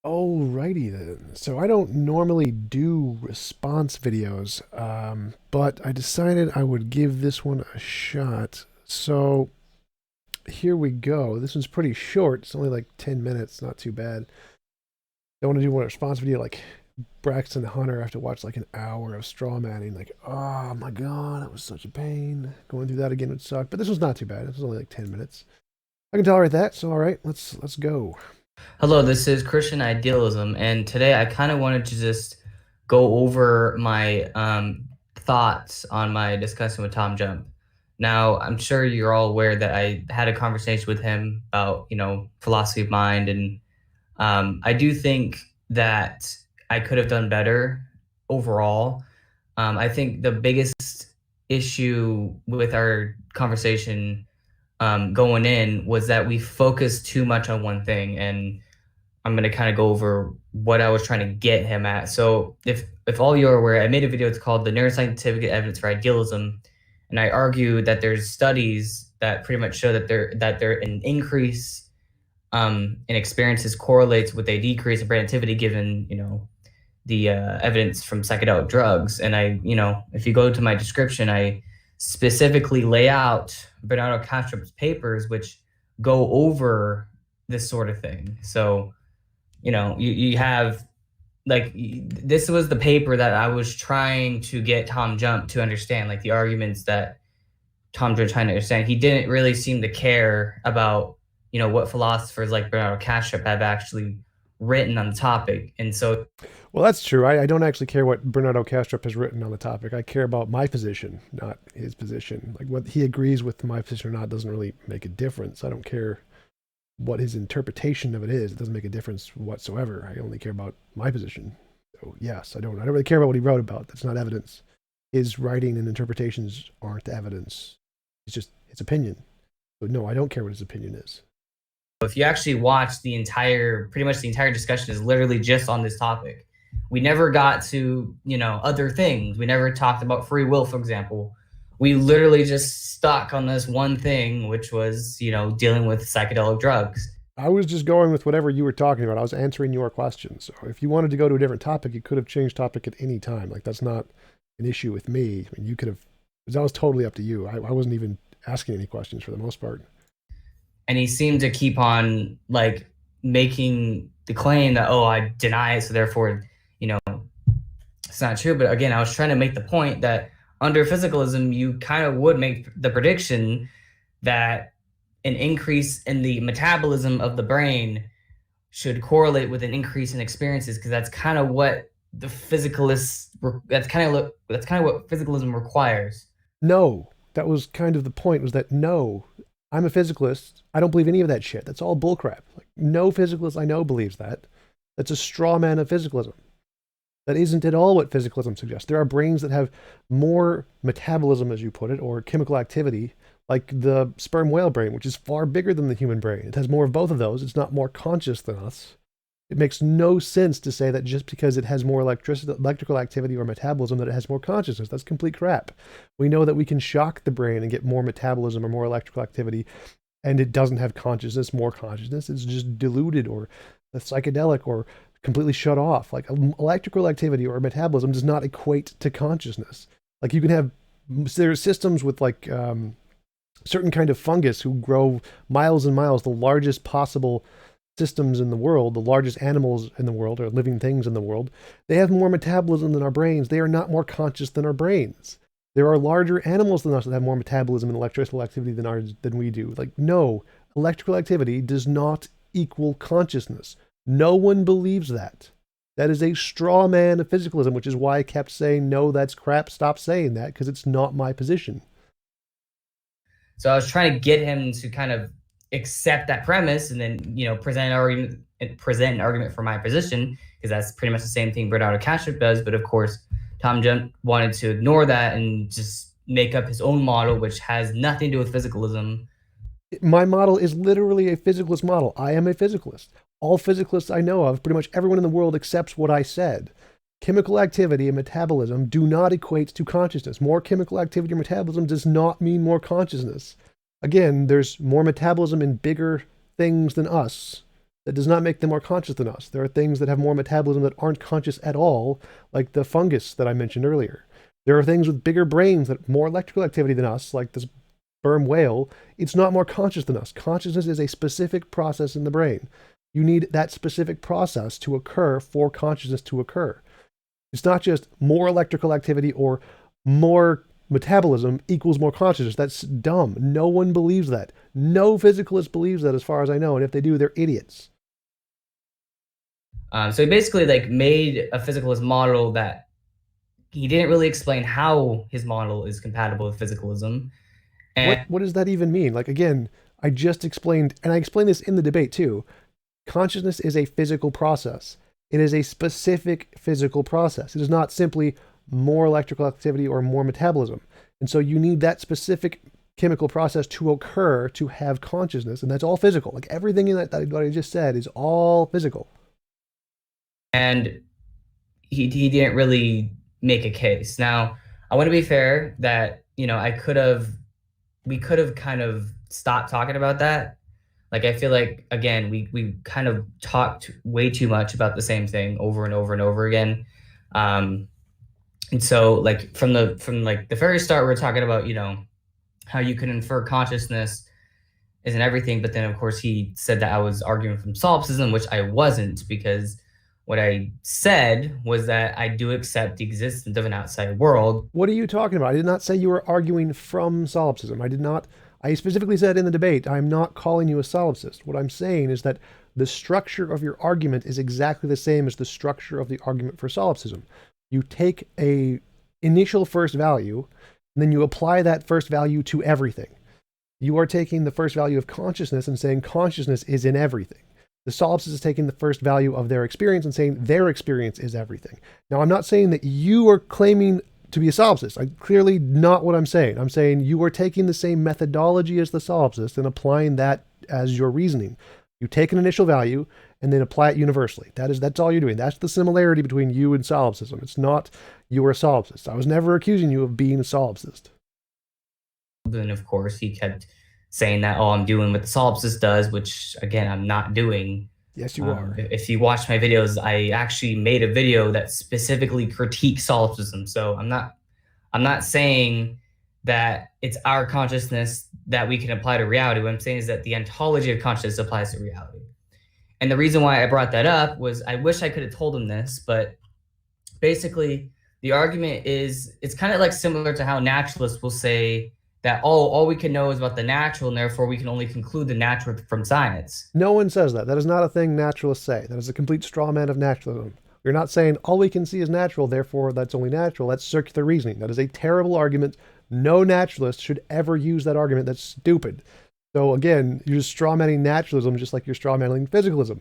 Alrighty then. So I don't normally do response videos, but I decided I would give this one a shot. So here we go. This one's pretty short. It's only like 10 minutes, not too bad. Don't want to do one response video like Braxton Hunter. I have to watch like an hour of straw manning. Like, oh my god, that was such a pain. Going through that again would suck. But this was not too bad. This was only like 10 minutes. I can tolerate that. So all right, let's go. Hello, this is Christian Idealism, and today I kind of wanted to just go over my thoughts on my discussion with Tom Jump. Now, I'm sure you're all aware that I had a conversation with him about, philosophy of mind, and I do think that I could have done better overall. I think the biggest issue with our conversation going in was that we focused too much on one thing, and I'm gonna kind of go over what I was trying to get him at. So if all you're aware, I made a video. It's called "The Neuroscientific Evidence for Idealism," and I argue that there's studies that pretty much show that there an increase in experiences correlates with a decrease in brain activity given the evidence from psychedelic drugs. And if you go to my description, I specifically lay out Bernardo Kastrup's papers, which go over this sort of thing. So, you have like this was the paper that I was trying to get Tom Jump to understand, like the arguments that Tom Jump trying to understand. He didn't really seem to care about, what philosophers like Bernardo Kastrup have actually written on the topic. And so Well, that's true. I don't actually care what Bernardo Kastrup has written on the topic. I care about my position, not his position. Like what he agrees with my position or not doesn't really make a difference. I don't care what his interpretation of it is. It doesn't make a difference whatsoever. I only care about my position. So yes, I don't really care about what he wrote about. That's not evidence. His writing and interpretations aren't evidence. It's just his opinion. So no, I don't care what his opinion is. if you actually watch pretty much the entire discussion is literally just on this topic. We never got to, other things. We never talked about free will, for example. We literally just stuck on this one thing, which was, dealing with psychedelic drugs. I was just going with whatever you were talking about. I was answering your questions. So if you wanted to go to a different topic, you could have changed topic at any time. Like that's not an issue with me. I mean, you could have. That was totally up to you. I wasn't even asking any questions for the most part. And he seemed to keep on like making the claim that, oh, I deny it, so therefore, you know, it's not true. But again, I was trying to make the point that under physicalism, you kind of would make the prediction that an increase in the metabolism of the brain should correlate with an increase in experiences, because that's kind of what the physicalists that's kind of what physicalism requires. No, that was kind of the point. Was that no? I'm a physicalist. I don't believe any of that shit. That's all bullcrap. Like no physicalist I know believes that. That's a straw man of physicalism. That isn't at all what physicalism suggests. There are brains that have more metabolism, as you put it, or chemical activity, like the sperm whale brain, which is far bigger than the human brain. It has more of both of those. It's not more conscious than us. It makes no sense to say that just because it has more electrical activity or metabolism that it has more consciousness. That's complete crap. We know that we can shock the brain and get more metabolism or more electrical activity, and it doesn't have consciousness, more consciousness. It's just diluted or psychedelic or completely shut off. Like electrical activity or metabolism does not equate to consciousness. Like you can have there are systems with like certain kind of fungus who grow miles and miles, the largest possible systems in the world, the largest animals in the world, or living things in the world. They have more metabolism than our brains. They are not more conscious than our brains. There are larger animals than us that have more metabolism and electrical activity than we do. Like, no, electrical activity does not equal consciousness. No one believes that. That is a straw man of physicalism, which is why I kept saying, no, that's crap. Stop saying that, because it's not my position. So I was trying to get him to kind of accept that premise, and then present an argument for my position, because that's pretty much the same thing Bernardo Kastrup does. But of course, Tom Jump wanted to ignore that and just make up his own model, which has nothing to do with physicalism. My model is literally a physicalist model. I am a physicalist. All physicalists I know of, pretty much everyone in the world accepts what I said. Chemical activity and metabolism do not equate to consciousness. More chemical activity or metabolism does not mean more consciousness. Again, there's more metabolism in bigger things than us That does not make them more conscious than us. There are things that have more metabolism that aren't conscious at all, like the fungus that I mentioned earlier. There are things with bigger brains that have more electrical activity than us, like this sperm whale. It's not more conscious than us. Consciousness is a specific process in the brain. You need that specific process to occur for consciousness to occur. It's not just more electrical activity or more metabolism equals more consciousness. That's dumb. No one believes that. No physicalist believes that, as far as I know. And if they do, they're idiots. So he basically like made a physicalist model that he didn't really explain how his model is compatible with physicalism. And What does that even mean? Like, again, I just explained, and I explained this in the debate too. Consciousness is a physical process. It is a specific physical process. It is not simply more electrical activity or more metabolism. And so you need that specific chemical process to occur to have consciousness, and that's all physical. Like everything in that what I just said is all physical. and he didn't really make a case. Now, I want to be fair that, we could have kind of stopped talking about that. Like I feel like again, we kind of talked way too much about the same thing over and over and over again. Um, and so like from like the very start, we're talking about, how you can infer consciousness isn't everything, but then of course he said that I was arguing from solipsism, which I wasn't, because what I said was that I do accept the existence of an outside world. What are you talking about? I did not say you were arguing from solipsism. I did not. I specifically said in the debate, I'm not calling you a solipsist. What I'm saying is that the structure of your argument is exactly the same as the structure of the argument for solipsism. You take a initial first value, and then you apply that first value to everything. You are taking the first value of consciousness and saying consciousness is in everything. The solipsist is taking the first value of their experience and saying their experience is everything. Now, I'm not saying that you are claiming to be a solipsist. Clearly not what I'm saying. I'm saying you are taking the same methodology as the solipsist and applying that as your reasoning. You take an initial value and then apply it universally. That's all you're doing. That's the similarity between you and solipsism. It's not you are a solipsist. I was never accusing you of being a solipsist. Then of course he kept saying that, oh, I'm doing what the solipsist does, which again, I'm not doing. Yes, you are. If you watch my videos, I actually made a video that specifically critiques solipsism. So I'm not saying that it's our consciousness that we can apply to reality. What I'm saying is that the ontology of consciousness applies to reality. And the reason why I brought that up was I wish I could have told him this, but basically the argument is it's kind of like similar to how naturalists will say that all we can know is about the natural, and therefore we can only conclude the natural from science. No one says that. That is not a thing naturalists say. That is a complete straw man of naturalism. You're not saying all we can see is natural, therefore that's only natural. That's circular reasoning. That is a terrible argument. No naturalist should ever use that argument. That's stupid. So again, you're just straw manning naturalism just like you're straw manning physicalism.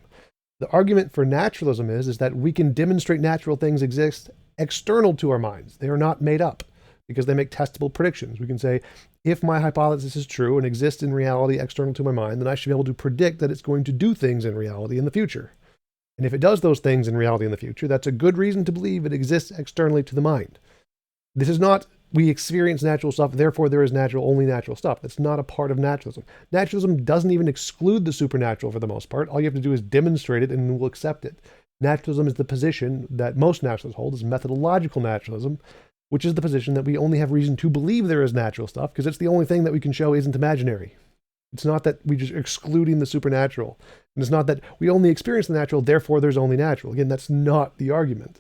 The argument for naturalism is that we can demonstrate natural things exist external to our minds. They are not made up because they make testable predictions. We can say, if my hypothesis is true and exists in reality external to my mind, then I should be able to predict that it's going to do things in reality in the future. And if it does those things in reality in the future, that's a good reason to believe it exists externally to the mind. This is not, we experience natural stuff, therefore there is only natural stuff. That's not a part of naturalism. Naturalism doesn't even exclude the supernatural for the most part. All you have to do is demonstrate it and we'll accept it. Naturalism is the position that most naturalists hold, is methodological naturalism, which is the position that we only have reason to believe there is natural stuff because it's the only thing that we can show isn't imaginary. It's not that we just excluding the supernatural. And it's not that we only experience the natural, therefore there's only natural. Again, that's not the argument.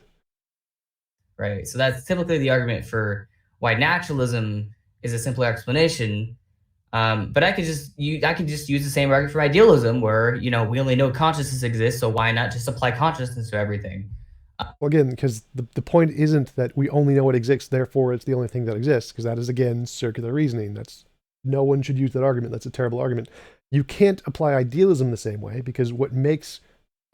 Right. So that's typically the argument for why naturalism is a simpler explanation. But I could just use the same argument for idealism, where we only know consciousness exists, so why not just apply consciousness to everything? Well, again, because the point isn't that we only know it exists, therefore it's the only thing that exists, because that is, again, circular reasoning. No one should use that argument. That's a terrible argument. You can't apply idealism the same way, because what makes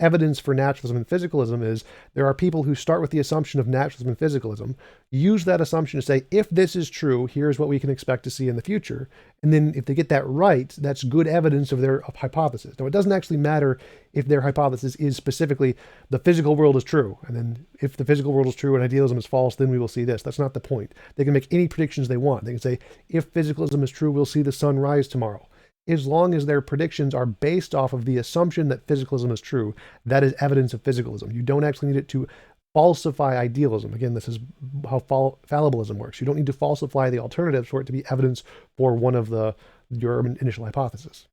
evidence for naturalism and physicalism is there are people who start with the assumption of naturalism and physicalism, use that assumption to say, if this is true, here's what we can expect to see in the future. And then if they get that right, that's good evidence of their hypothesis. Now, it doesn't actually matter if their hypothesis is specifically the physical world is true. And then if the physical world is true and idealism is false, then we will see this. That's not the point. They can make any predictions they want. They can say, if physicalism is true, we'll see the sun rise tomorrow. as long as their predictions are based off of the assumption that physicalism is true, that is evidence of physicalism. You don't actually need it to falsify idealism. Again, this is how fallibilism works. You don't need to falsify the alternatives for it to be evidence for one of your initial hypotheses.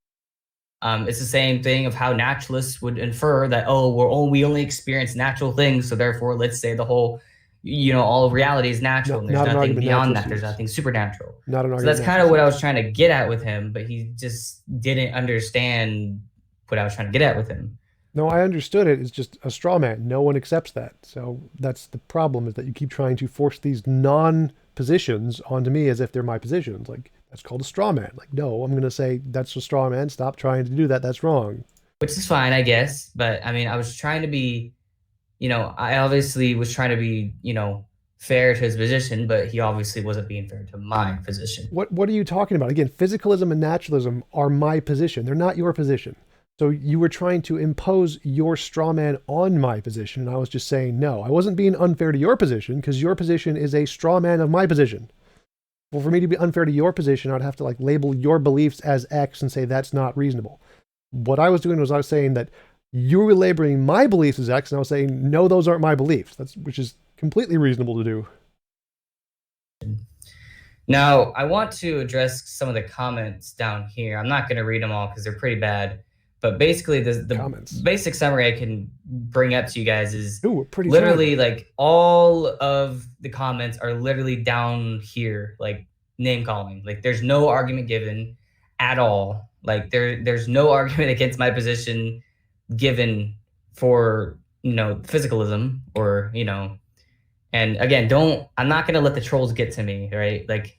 It's the same thing of how naturalists would infer that, we only experience natural things, so therefore let's say the whole, all of reality is natural, and there's nothing beyond that. There's nothing supernatural. Not an So argument. that's kind of what I was trying to get at with him, but he just didn't understand what I was trying to get at with him. No, I understood it. It's just a straw man. No one accepts that. So that's the problem, is that you keep trying to force these non-positions onto me as if they're my positions. Like, that's called a straw man. Like, no, I'm going to say that's a straw man. Stop trying to do that. That's wrong. Which is fine, I guess. But I mean, I was trying to be, I obviously was trying to be, fair to his position, but he obviously wasn't being fair to my position. What are you talking about? Again, physicalism and naturalism are my position. They're not your position. So you were trying to impose your straw man on my position, and I was just saying no. I wasn't being unfair to your position, because your position is a straw man of my position. Well, for me to be unfair to your position, I'd have to label your beliefs as X and say that's not reasonable. What I was doing was I was saying that you were labeling my beliefs as X, and I was saying no, those aren't my beliefs. Which is completely reasonable to do. Now, I want to address some of the comments down here. I'm not going to read them all because they're pretty bad. But basically, the basic summary I can bring up to you guys is literally all of the comments are literally down here, like name calling. Like, there's no argument given at all. Like, there's no argument against my position given for, physicalism or, and again, I'm not going to let the trolls get to me, right? Like,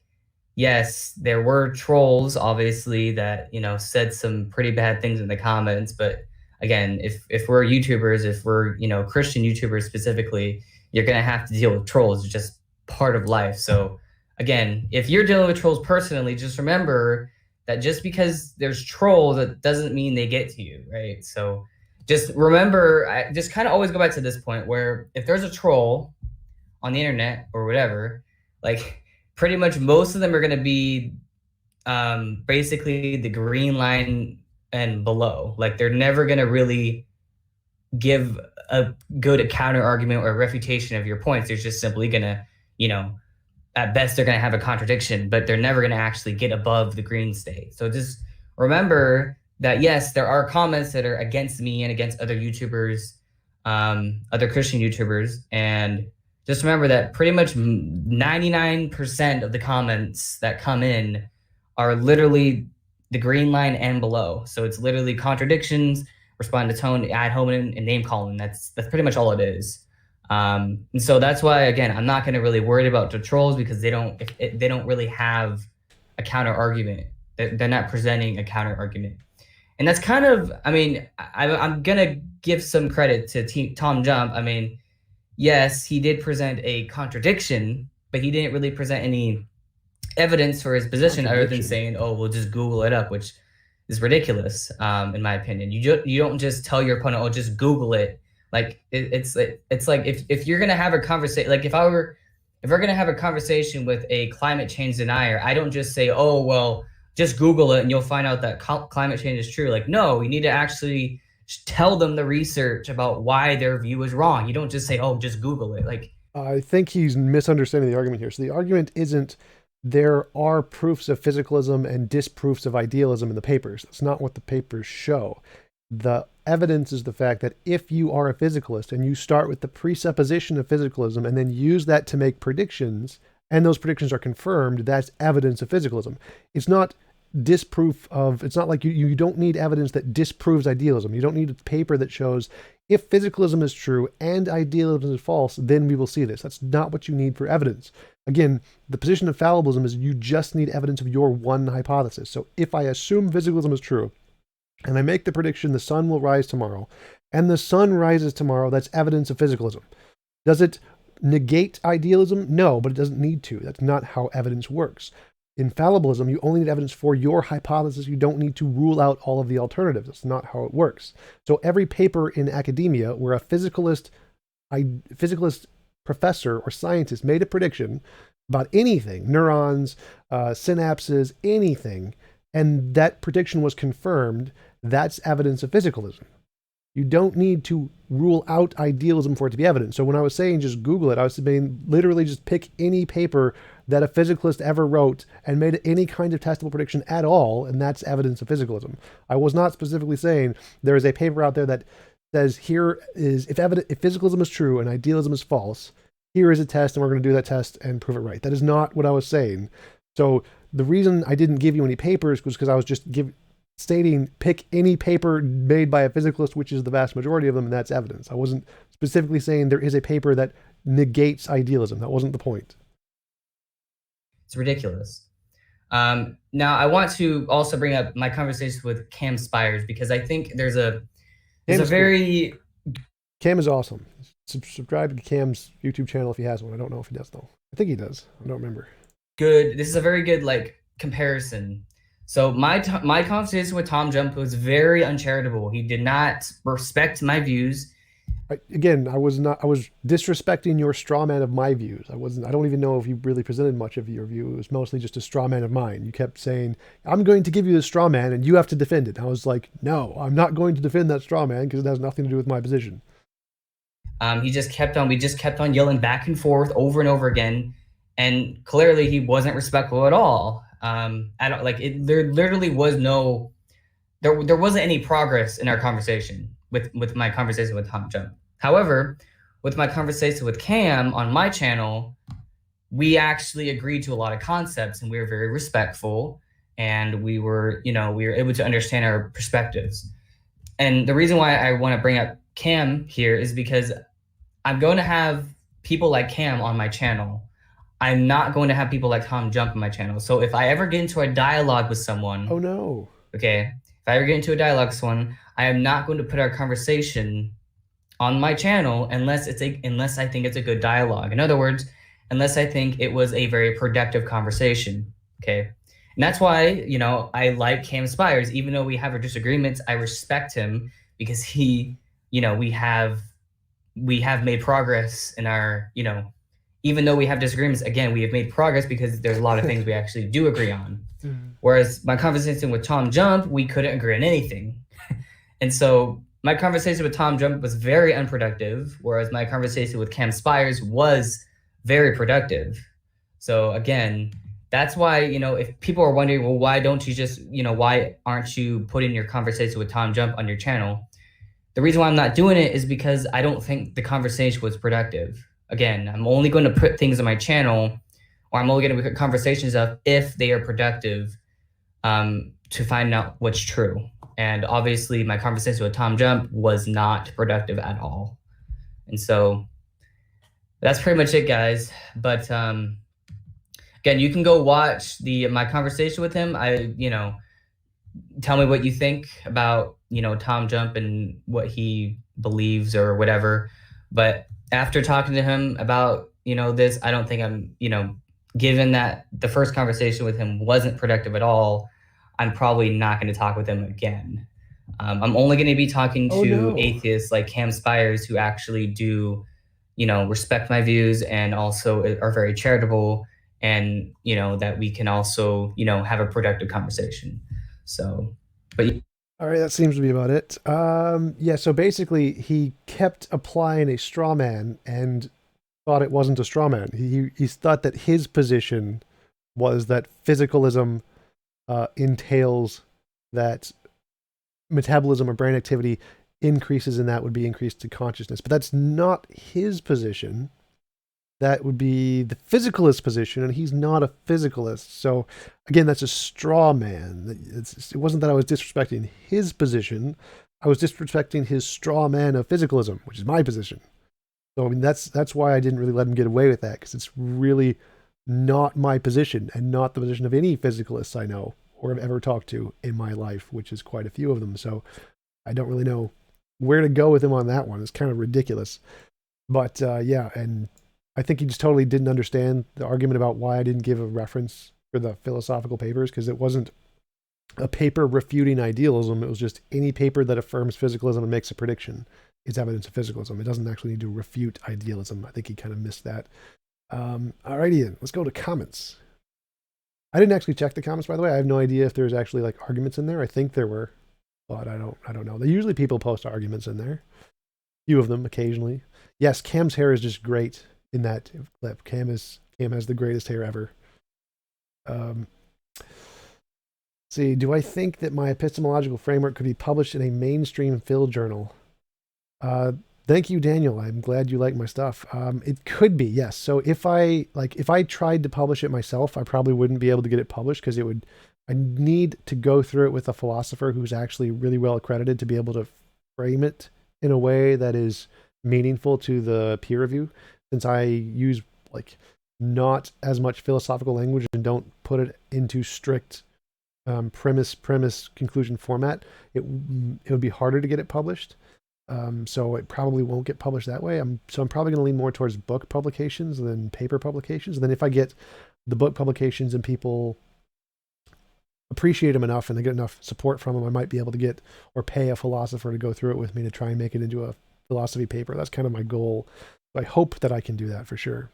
yes, there were trolls, obviously, that, said some pretty bad things in the comments. But again, if we're YouTubers, if we're, Christian YouTubers specifically, you're going to have to deal with trolls. It's just part of life. So again, if you're dealing with trolls personally, just remember that just because there's trolls, that doesn't mean they get to you, right? So just remember, I just kind of always go back to this point where if there's a troll on the internet or whatever, pretty much most of them are going to be basically the green line and below. Like, they're never going to really give a good counter argument or a refutation of your points. They're just simply going to, at best, they're going to have a contradiction, but they're never going to actually get above the green state. So just remember that, yes, there are comments that are against me and against other YouTubers, other Christian YouTubers, and just remember that pretty much 99% of the comments that come in are literally the green line and below. So it's literally contradictions, respond to tone, ad hominem, and name calling. That's pretty much all it is. And so that's why, again, I'm not going to really worry about the trolls, because they don't really have a counter argument. They're not presenting a counter argument. And that's kind of, I mean, I'm going to give some credit to TJump. I mean, yes, he did present a contradiction, but he didn't really present any evidence for his position other than saying, "Oh, we'll just Google it up," which is ridiculous, in my opinion. You don't just tell your opponent, "Oh, just Google it." Like, it's like if you're gonna have a conversation, like if we're gonna have a conversation with a climate change denier, I don't just say, "Oh, well, just Google it and you'll find out that climate change is true." Like, no, you need to actually tell them the research about why their view is wrong. You don't just say, "Oh, just Google it." Like, I think he's misunderstanding the argument here. So the argument isn't there are proofs of physicalism and disproofs of idealism in the papers. That's not what the papers show. The evidence is the fact that if you are a physicalist and you start with the presupposition of physicalism and then use that to make predictions, and those predictions are confirmed, that's evidence of physicalism. It's not disproof of, it's not like you don't need evidence that disproves idealism. You don't need a paper that shows if physicalism is true and idealism is false, then we will see this. That's not what you need for evidence. Again, the position of fallibilism is you just need evidence of your one hypothesis. So if I assume physicalism is true and I make the prediction the sun will rise tomorrow, and the sun rises tomorrow, that's evidence of physicalism. Does it negate idealism? No, but it doesn't need to. That's not how evidence works. In fallibilism, you only need evidence for your hypothesis. You don't need to rule out all of the alternatives. That's not how it works. So every paper in academia where a physicalist professor or scientist made a prediction about anything, neurons, synapses, anything, and that prediction was confirmed, that's evidence of physicalism. You don't need to rule out idealism for it to be evident. So when I was saying just Google it, I was saying literally just pick any paper that a physicalist ever wrote and made any kind of testable prediction at all, and that's evidence of physicalism. I was not specifically saying there is a paper out there that says here is, if physicalism is true and idealism is false, here is a test and we're going to do that test and prove it right. That is not what I was saying. So the reason I didn't give you any papers was because I was just stating pick any paper made by a physicalist, which is the vast majority of them, and that's evidence. I wasn't specifically saying there is a paper that negates idealism. That wasn't the point. It's ridiculous. Now, I want to also bring up my conversation with Cam Spires, because I think there's a very... Cam is awesome. Subscribe to Cam's YouTube channel if he has one. I don't know if he does, though. I think he does. I don't remember. Good. This is a very good comparison. So my conversation with TJump was very uncharitable. He did not respect my views. I was disrespecting your straw man of my views. I don't even know if you really presented much of your view. It was mostly just a straw man of mine. You kept saying, I'm going to give you the straw man and you have to defend it. I was like, no, I'm not going to defend that straw man because it has nothing to do with my position. We just kept on yelling back and forth over and over again. And clearly he wasn't respectful at all. There literally was there wasn't any progress in our conversation with my conversation with TJump. However, with my conversation with Cam on my channel, we actually agreed to a lot of concepts and we were very respectful, and we were able to understand our perspectives. And the reason why I want to bring up Cam here is because I'm going to have people like Cam on my channel. I'm not going to have people like TJump on my channel. So if I ever get into a dialogue with someone... Oh, no. Okay. If I ever get into a dialogue with someone, I am not going to put our conversation on my channel unless I think it's a good dialogue. In other words, unless I think it was a very productive conversation. Okay. And that's why, I like Cam Spires. Even though we have our disagreements, I respect him because we have made progress in our, even though we have disagreements, again, we have made progress because there's a lot of things we actually do agree on. Whereas my conversation with TJump, we couldn't agree on anything. And so my conversation with TJump was very unproductive, whereas my conversation with Cam Spires was very productive. So again, that's why, if people are wondering, well, why don't you just, why aren't you putting your conversation with TJump on your channel? The reason why I'm not doing it is because I don't think the conversation was productive. Again, I'm only going to put things on my channel, or I'm only going to put conversations up if they are productive, to find out what's true. And obviously my conversation with TJump was not productive at all. And so that's pretty much it, guys. But again, you can go watch my conversation with him. Tell me what you think about, TJump and what he believes or whatever. But after talking to him about, this, I don't think I'm, given that the first conversation with him wasn't productive at all, I'm probably not going to talk with him again. I'm only going to be talking to atheists like Cam Spires who actually do, respect my views and also are very charitable, and, that we can also, have a productive conversation. So, but... All right, that seems to be about it. Yeah, so basically he kept applying a straw man and thought it wasn't a straw man. He thought that his position was that physicalism entails that metabolism or brain activity increases, and that would be increased to consciousness. But that's not his position. That would be the physicalist position, and he's not a physicalist. So again, that's a straw man. It wasn't that I was disrespecting his position. I was disrespecting his straw man of physicalism, which is my position. So I mean, that's why I didn't really let him get away with that, because it's really not my position and not the position of any physicalists I know or have ever talked to in my life, which is quite a few of them. So I don't really know where to go with him on that one. It's kind of ridiculous. But yeah, and I think he just totally didn't understand the argument about why I didn't give a reference for the philosophical papers, because it wasn't a paper refuting idealism. It was just any paper that affirms physicalism and makes a prediction is evidence of physicalism. It doesn't actually need to refute idealism. I think he kind of missed that. Alrighty then, let's go to comments. I didn't actually check the comments, by the way. I have no idea if there's actually like arguments in there. I think there were, but I don't know. They usually people post arguments in there. Few of them occasionally. Yes, Cam's hair is just great in that clip. Cam has the greatest hair ever. Um, see, do I think that my epistemological framework could be published in a mainstream phil journal? Uh, Thank you, Daniel. I'm glad you like my stuff. It could be, yes. So if I tried to publish it myself, I probably wouldn't be able to get it published because I need to go through it with a philosopher who's actually really well accredited to be able to frame it in a way that is meaningful to the peer review. Since I use like not as much philosophical language and don't put it into strict premise conclusion format, it would be harder to get it published. So it probably won't get published that way. I'm probably going to lean more towards book publications than paper publications. And then if I get the book publications and people appreciate them enough and they get enough support from them, I might be able to get or pay a philosopher to go through it with me to try and make it into a philosophy paper. That's kind of my goal. I hope that I can do that for sure.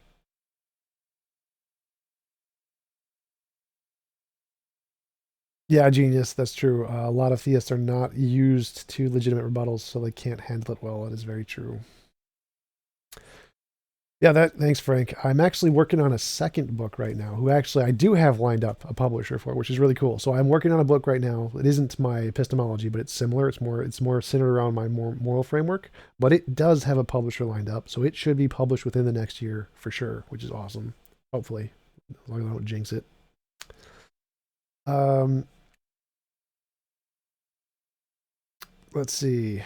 Yeah, genius. That's true. A lot of theists are not used to legitimate rebuttals, so they can't handle it well. It is very true. Yeah, thanks, Frank. I'm actually working on a second book right now, who actually I do have lined up a publisher for, which is really cool. So I'm working on a book right now. It isn't my epistemology, but it's similar. It's more centered around my moral framework, but it does have a publisher lined up, so it should be published within the next year for sure, which is awesome. Hopefully, as long as I don't jinx it. Um, let's see. I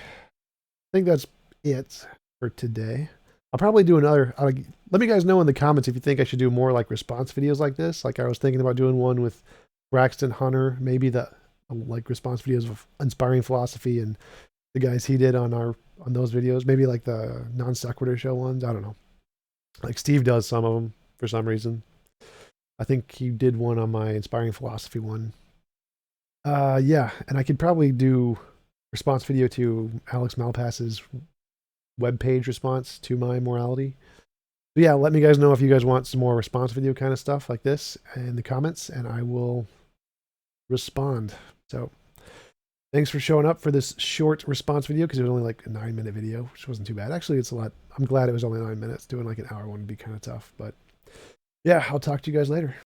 think that's it for today. I'll probably do another. Let me guys know in the comments if you think I should do more like response videos like this. Like I was thinking about doing one with Braxton Hunter, maybe the like response videos of inspiring philosophy and the guys he did on those videos. Maybe like the non sequitur show ones. I don't know. Like Steve does some of them for some reason. I think he did one on my inspiring philosophy one. Yeah, and I could probably do response video to Alex Malpass's webpage response to my morality. But yeah, let me guys know if you guys want some more response video kind of stuff like this in the comments, and I will respond. So thanks for showing up for this short response video because it was only like a 9-minute video, which wasn't too bad. Actually, it's a lot. I'm glad it was only 9 minutes. Doing like an hour one would be kind of tough. But yeah, I'll talk to you guys later.